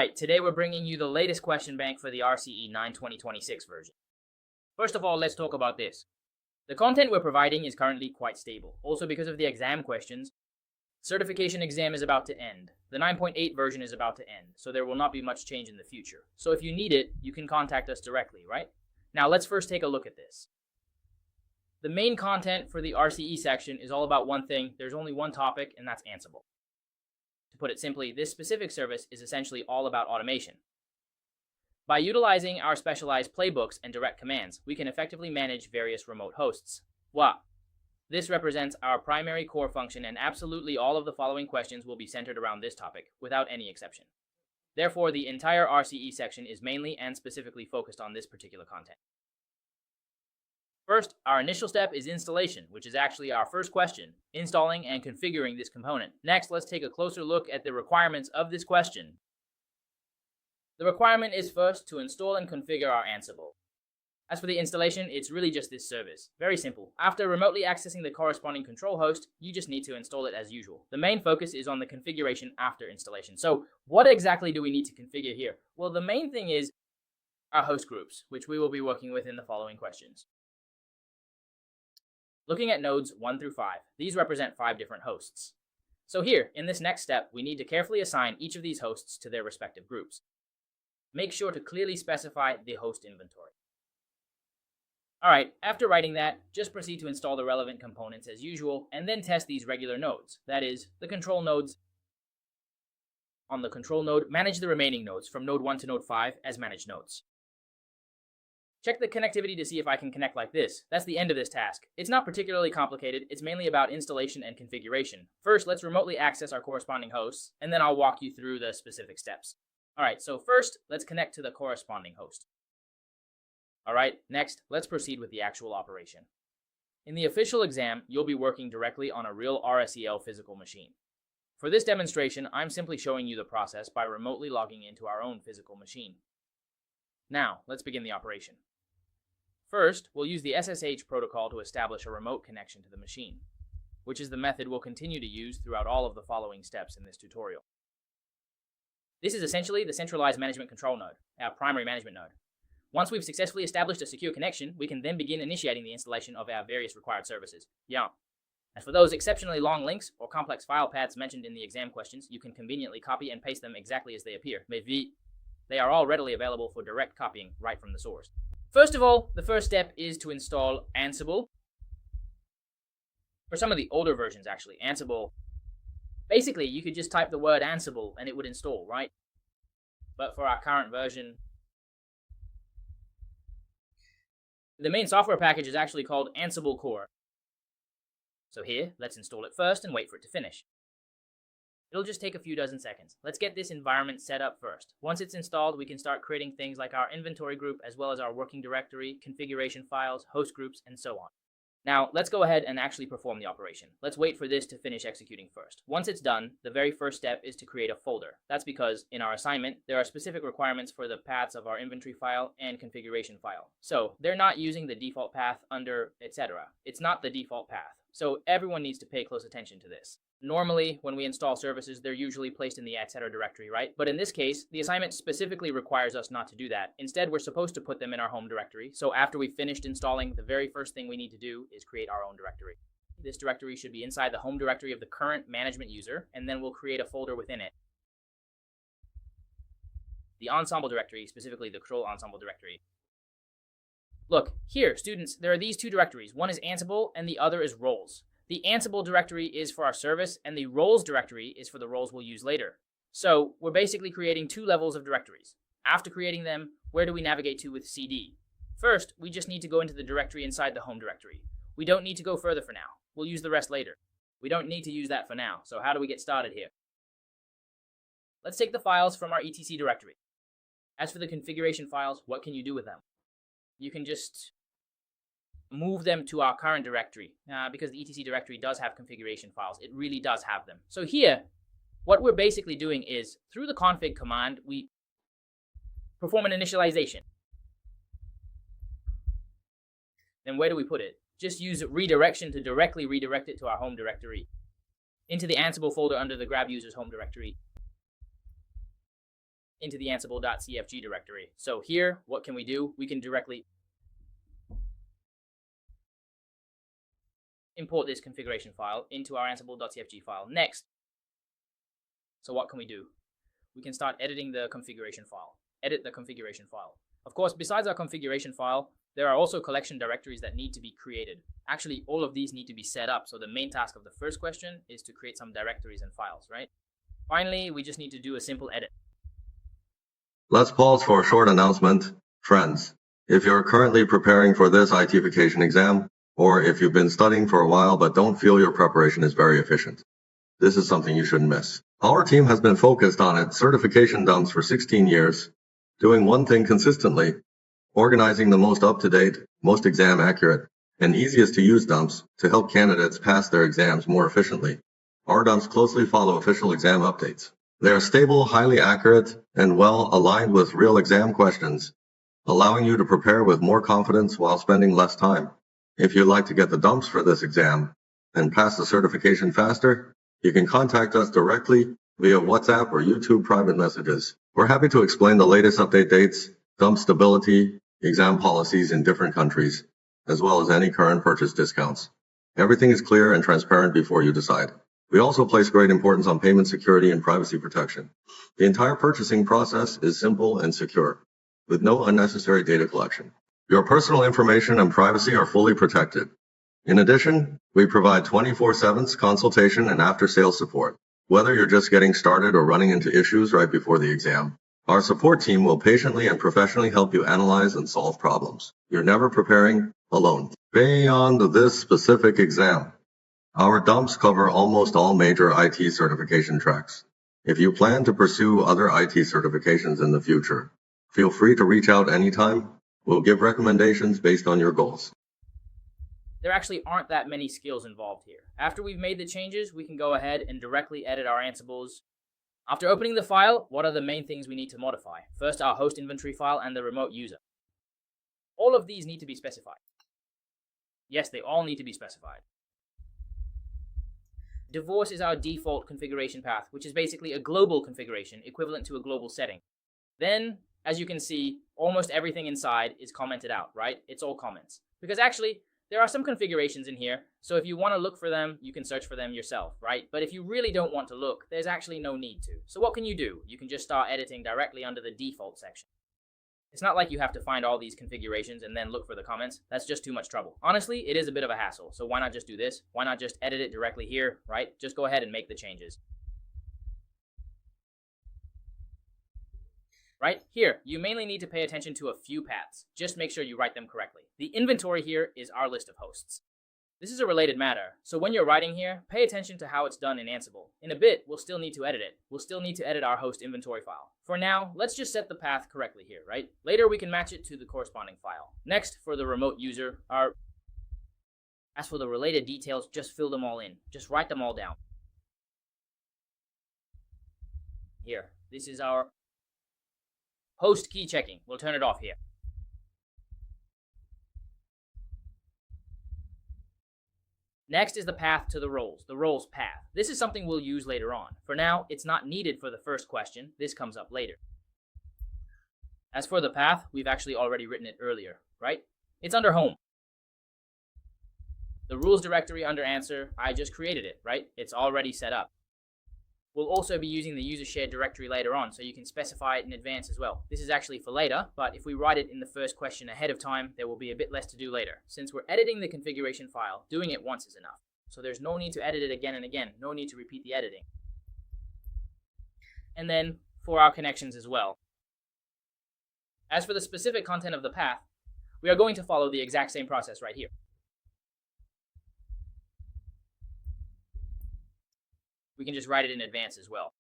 Alright, today we're bringing you the latest question bank for the RHCE 9 2026 version. First of all, let's talk about this. The content we're providing is currently quite stable. Also, because of the exam questions, certification exam is about to end. The 9.8 version is about to end, so there will not be much change in the future. So if you need it, you can contact us directly, right? Now let's first take a look at this. The main content for the RHCE section is all about one thing. There's only one topic, and that's Ansible. To put it simply, this specific service is essentially all about automation. By utilizing our specialized playbooks and direct commands, we can effectively manage various remote hosts. Wow! This represents our primary core function, and absolutely all of the following questions will be centered around this topic, without any exception. Therefore, the entire RHCE section is mainly and specifically focused on this particular content. First, our initial step is installation, which is actually our first question, installing and configuring this component. Next, let's take a closer look at the requirements of this question. The requirement is first to install and configure our Ansible. As for the installation, it's really just this service. Very simple. After remotely accessing the corresponding control host, you just need to install it as usual. The main focus is on the configuration after installation. So what exactly do we need to configure here? Well, the main thing is our host groups, which we will be working with in the following questions. Looking at nodes 1 through 5, these represent 5 different hosts. So here, in this next step, we need to carefully assign each of these hosts to their respective groups. Make sure to clearly specify the host inventory. Alright, after writing that, just proceed to install the relevant components as usual, and then test these regular nodes. That is, the control nodes. On the control node, manage the remaining nodes from node 1 to node 5 as managed nodes. Check the connectivity to see if I can connect like this. That's the end of this task. It's not particularly complicated, it's mainly about installation and configuration. First, let's remotely access our corresponding hosts, and then I'll walk you through the specific steps. Alright, so first, let's connect to the corresponding host. Alright, next, let's proceed with the actual operation. In the official exam, you'll be working directly on a real RSEL physical machine. For this demonstration, I'm simply showing you the process by remotely logging into our own physical machine. Now, let's begin the operation. First, we'll use the SSH protocol to establish a remote connection to the machine, which is the method we'll continue to use throughout all of the following steps in this tutorial. This is essentially the centralized management control node, our primary management node. Once we've successfully established a secure connection, we can then begin initiating the installation of our various required services. Yeah. As for those exceptionally long links or complex file paths mentioned in the exam questions, you can conveniently copy and paste them exactly as they appear. They are all readily available for direct copying right from the source. First of all, the first step is to install Ansible. For some of the older versions, actually, Ansible, basically, you could just type the word Ansible and it would install, right? But for our current version, the main software package is actually called Ansible Core. So here, let's install it first and wait for it to finish. It'll just take a few dozen seconds. Let's get this environment set up first. Once it's installed, we can start creating things like our inventory group, as well as our working directory, configuration files, host groups, and so on. Now, let's go ahead and actually perform the operation. Let's wait for this to finish executing first. Once it's done, the very first step is to create a folder. That's because in our assignment, there are specific requirements for the paths of our inventory file and configuration file. So they're not using the default path under etc. It's not the default path. So everyone needs to pay close attention to this. Normally, when we install services, they're usually placed in the etc. directory, right? But in this case, the assignment specifically requires us not to do that. Instead, we're supposed to put them in our home directory. So after we've finished installing, the very first thing we need to do is create our own directory. This directory should be inside the home directory of the current management user, and then we'll create a folder within it. The ensemble directory, specifically the control ensemble directory. Look, here, students, there are these two directories. One is Ansible, and the other is roles. The Ansible directory is for our service, and the roles directory is for the roles we'll use later. So we're basically creating 2 levels of directories. After creating them, where do we navigate to with CD? First, we just need to go into the directory inside the home directory. We don't need to go further for now. We'll use the rest later. We don't need to use that for now, so how do we get started here? Let's take the files from our etc directory. As for the configuration files, what can you do with them? You can just move them to our current directory, because the etc directory does have configuration files. It really does have them. So here, what we're basically doing is, through the config command, we perform an initialization. Then where do we put it? Just use redirection to directly redirect it to our home directory, into the Ansible folder under the grab user's home directory. into the ansible.cfg directory. So here, what can we do? We can directly import this configuration file into our ansible.cfg file. Next, so what can we do? We can start editing the configuration file. Edit the configuration file. Of course, besides our configuration file, there are also collection directories that need to be created. Actually, all of these need to be set up, so the main task of the first question is to create some directories and files, right? Finally, we just need to do a simple edit. Let's pause for a short announcement. Friends, if you're currently preparing for this ITification exam, or if you've been studying for a while but don't feel your preparation is very efficient, this is something you shouldn't miss. Our team has been focused on its certification dumps for 16 years, doing one thing consistently, organizing the most up-to-date, most exam-accurate, and easiest to use dumps to help candidates pass their exams more efficiently. Our dumps closely follow official exam updates. They are stable, highly accurate, and well aligned with real exam questions, allowing you to prepare with more confidence while spending less time. If you'd like to get the dumps for this exam and pass the certification faster, you can contact us directly via WhatsApp or YouTube private messages. We're happy to explain the latest update dates, dump stability, exam policies in different countries, as well as any current purchase discounts. Everything is clear and transparent before you decide. We also place great importance on payment security and privacy protection. The entire purchasing process is simple and secure, with no unnecessary data collection. Your personal information and privacy are fully protected. In addition, we provide 24/7 consultation and after-sales support. Whether you're just getting started or running into issues right before the exam, our support team will patiently and professionally help you analyze and solve problems. You're never preparing alone. Beyond this specific exam, our dumps cover almost all major IT certification tracks. If you plan to pursue other IT certifications in the future, feel free to reach out anytime. We'll give recommendations based on your goals. There actually aren't that many skills involved here. After we've made the changes, we can go ahead and directly edit our Ansibles. After opening the file, what are the main things we need to modify? First, our host inventory file and the remote user. All of these need to be specified. Yes, they all need to be specified. Divorce is our default configuration path, which is basically a global configuration equivalent to a global setting. Then, as you can see, almost everything inside is commented out, right? It's all comments. Because actually, there are some configurations in here, so if you want to look for them, you can search for them yourself, right? But if you really don't want to look, there's actually no need to. So what can you do? You can just start editing directly under the default section. It's not like you have to find all these configurations and then look for the comments. That's just too much trouble. Honestly, it is a bit of a hassle, so why not just do this? Why not just edit it directly here, right? Just go ahead and make the changes. Right here, you mainly need to pay attention to a few paths. Just make sure you write them correctly. The inventory here is our list of hosts. This is a related matter, so when you're writing here, pay attention to how it's done in Ansible. In a bit, we'll still need to edit it. We'll still need to edit our host inventory file. For now, let's just set the path correctly here, right? Later, we can match it to the corresponding file. Next, for the remote user, as for the related details, just fill them all in. Just write them all down. Here, this is our host key checking. We'll turn it off here. Next is the path to the roles path. This is something we'll use later on. For now, it's not needed for the first question. This comes up later. As for the path, we've actually already written it earlier, right? It's under home. The rules directory under answer, I just created it, right? It's already set up. We'll also be using the user shared directory later on, so you can specify it in advance as well. This is actually for later, but if we write it in the first question ahead of time, there will be a bit less to do later. Since we're editing the configuration file, doing it once is enough. So there's no need to edit it again and again, no need to repeat the editing. And then for our connections as well. As for the specific content of the path, we are going to follow the exact same process right here. We can just write it in advance as well.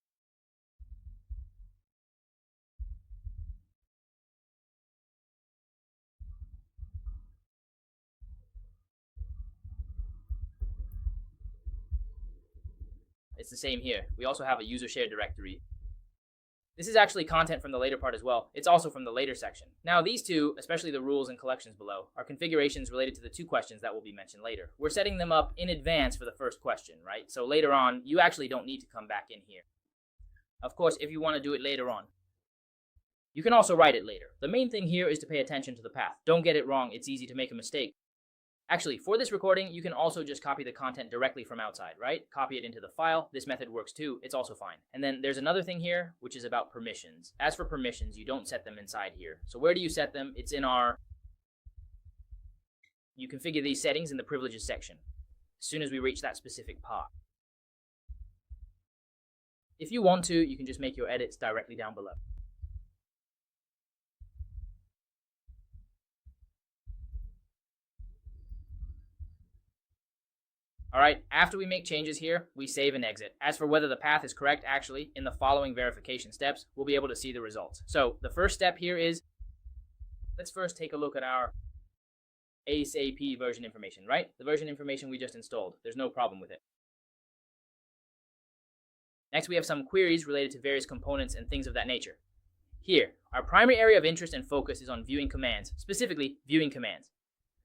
It's the same here. We also have a user shared directory. This is actually content from the later part as well. It's also from the later section. Now these two, especially the rules and collections below, are configurations related to the two questions that will be mentioned later. We're setting them up in advance for the first question, right? So later on, you actually don't need to come back in here. Of course, if you want to do it later on, You can also write it later. The main thing here is to pay attention to the path. Don't get it wrong, it's easy to make a mistake. Actually, for this recording, you can also just copy the content directly from outside, right? Copy it into the file. This method works too. It's also fine. And then there's another thing here, which is about permissions. As for permissions, you don't set them inside here. So where do you set them? It's in you configure these settings in the privileges section as soon as we reach that specific part. If you want to, you can just make your edits directly down below. Alright, after we make changes here, we save and exit. As for whether the path is correct, actually, in the following verification steps, we'll be able to see the results. So the first step here is, let's first take a look at our ASAP version information, right? The version information we just installed. There's no problem with it. Next, we have some queries related to various components and things of that nature. Here, our primary area of interest and focus is on viewing commands, specifically viewing commands.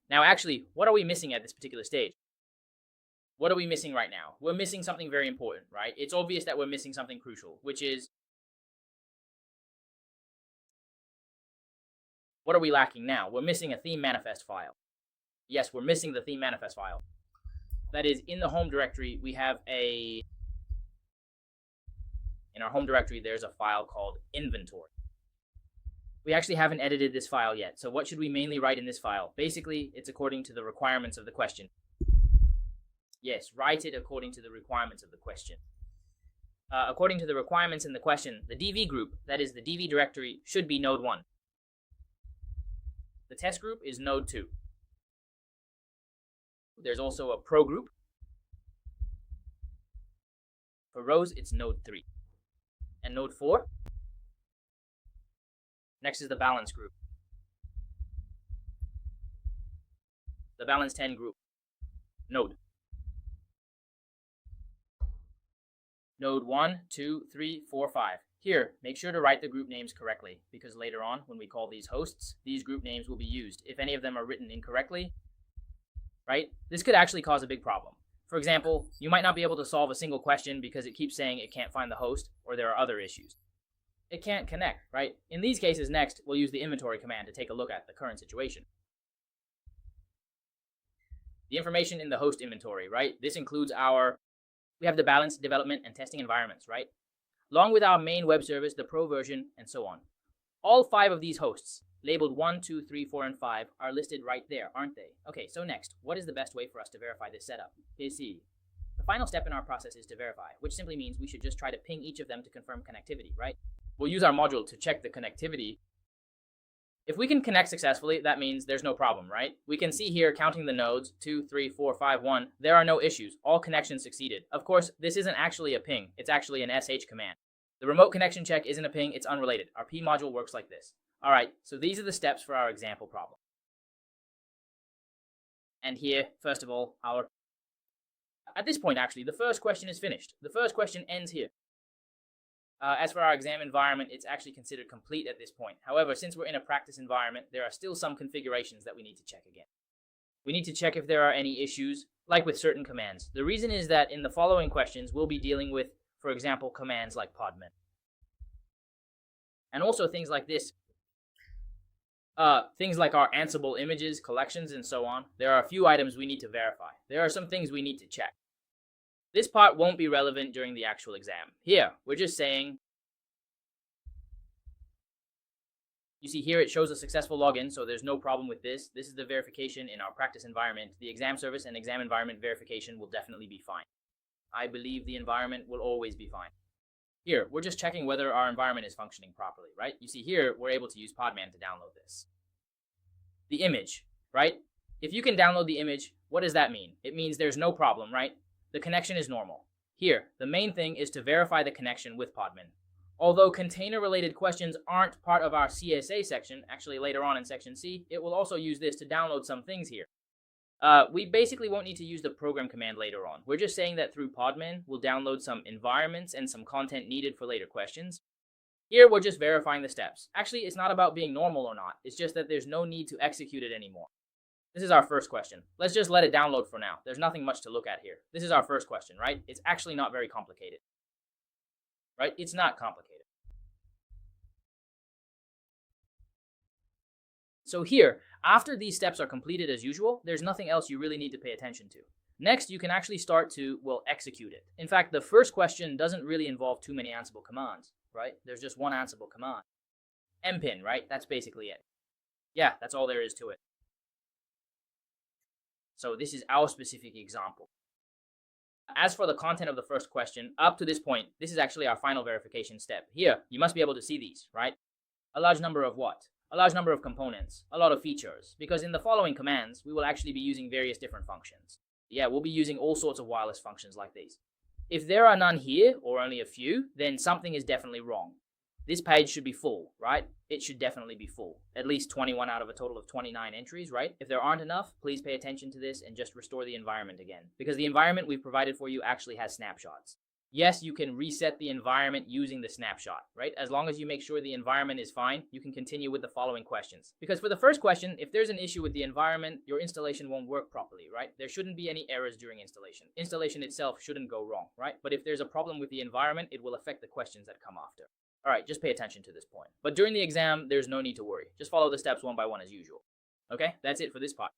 Now, actually, what are we missing at this particular stage? What are we missing right now? We're missing something very important, right? It's obvious that we're missing something crucial, which is, what are we lacking now? We're missing a theme manifest file. Yes, we're missing the theme manifest file. That is, in the home directory, we have in our home directory, there's a file called inventory. We actually haven't edited this file yet, so what should we mainly write in this file? Basically, it's according to the requirements of the question. Yes, write it according to the requirements of the question. According to the requirements in the question, the DV group, that is the DV directory, should be node 1. The test group is node 2. There's also a pro group. For rows, it's node 3. And node 4. Next is the balance group. The balance 10 group. Node 1, 2, 3, 4, 5. Here, make sure to write the group names correctly, because later on, when we call these hosts, these group names will be used. If any of them are written incorrectly, right, this could actually cause a big problem. For example, you might not be able to solve a single question because it keeps saying it can't find the host, or there are other issues. It can't connect, right? In these cases, next, we'll use the inventory command to take a look at the current situation. The information in the host inventory, right? This includes we have the balanced development and testing environments, right? Along with our main web service, the pro version, and so on. All 5 of these hosts, labeled 1, 2, 3, 4, and 5, are listed right there, aren't they? Okay, so next, what is the best way for us to verify this setup? PC. The final step in our process is to verify, which simply means we should just try to ping each of them to confirm connectivity, right? We'll use our module to check the connectivity. If we can connect successfully, that means there's no problem, right? We can see here, counting the nodes, 2, 3, 4, 5, 1, there are no issues. All connections succeeded. Of course, this isn't actually a ping. It's actually an SH command. The remote connection check isn't a ping. It's unrelated. Our P module works like this. All right, so these are the steps for our example problem. And here, first of all, at this point, actually, the first question is finished. The first question ends here. As for our exam environment, it's actually considered complete at this point. However, since we're in a practice environment, there are still some configurations that we need to check again. We need to check if there are any issues, like with certain commands. The reason is that in the following questions, we'll be dealing with, for example, commands like podman. And also things like this. Things like our Ansible images, collections, and so on. There are a few items we need to verify. There are some things we need to check. This part won't be relevant during the actual exam. Here, we're just saying, you see here it shows a successful login, so there's no problem with this. This is the verification in our practice environment. The exam service and exam environment verification will definitely be fine. I believe the environment will always be fine. Here, we're just checking whether our environment is functioning properly, right? You see here, we're able to use Podman to download this. The image, right? If you can download the image, what does that mean? It means there's no problem, right? The connection is normal. Here, the main thing is to verify the connection with Podman. Although container-related questions aren't part of our CSA section, actually later on in section C, it will also use this to download some things here. We basically won't need to use the program command later on. We're just saying that through Podman, we'll download some environments and some content needed for later questions. Here, we're just verifying the steps. Actually, it's not about being normal or not. It's just that there's no need to execute it anymore. This is our first question. Let's just let it download for now. There's nothing much to look at here. This is our first question, right? It's actually not very complicated. Right? It's not complicated. So here, after these steps are completed as usual, there's nothing else you really need to pay attention to. Next, you can actually start to, execute it. In fact, the first question doesn't really involve too many Ansible commands, right? There's just one Ansible command. mpin, right? That's basically it. Yeah, that's all there is to it. So this is our specific example. As for the content of the first question, up to this point, this is actually our final verification step. Here, you must be able to see these, right? A large number of what? A large number of components, a lot of features, because in the following commands, we will actually be using various different functions. Yeah, we'll be using all sorts of wireless functions like these. If there are none here, or only a few, then something is definitely wrong. This page should be full, right? It should definitely be full. At least 21 out of a total of 29 entries, right? If there aren't enough, please pay attention to this and just restore the environment again, because the environment we've provided for you actually has snapshots. Yes, you can reset the environment using the snapshot, right? As long as you make sure the environment is fine, you can continue with the following questions. Because for the first question, if there's an issue with the environment, your installation won't work properly, right? There shouldn't be any errors during installation. Installation itself shouldn't go wrong, right? But if there's a problem with the environment, it will affect the questions that come after. All right, just pay attention to this point. But during the exam, there's no need to worry. Just follow the steps one by one as usual. Okay, that's it for this part.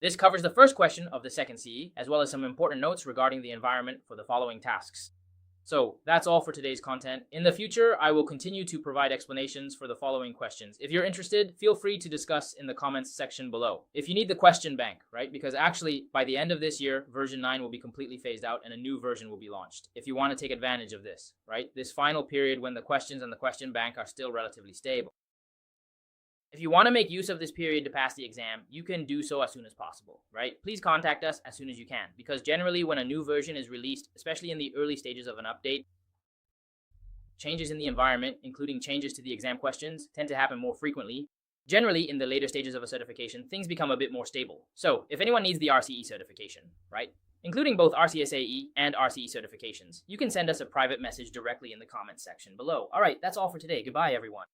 This covers the first question of the second CE, as well as some important notes regarding the environment for the following tasks. So that's all for today's content. In the future, I will continue to provide explanations for the following questions. If you're interested, feel free to discuss in the comments section below. If you need the question bank, right? Because actually, by the end of this year, version 9 will be completely phased out and a new version will be launched. If you want to take advantage of this, right? This final period when the questions and the question bank are still relatively stable. If you want to make use of this period to pass the exam, you can do so as soon as possible, right? Please contact us as soon as you can, because generally when a new version is released, especially in the early stages of an update, changes in the environment, including changes to the exam questions, tend to happen more frequently. Generally, in the later stages of a certification, things become a bit more stable. So, if anyone needs the RCE certification, right, including both RCSAE and RCE certifications, you can send us a private message directly in the comments section below. All right, that's all for today. Goodbye, everyone.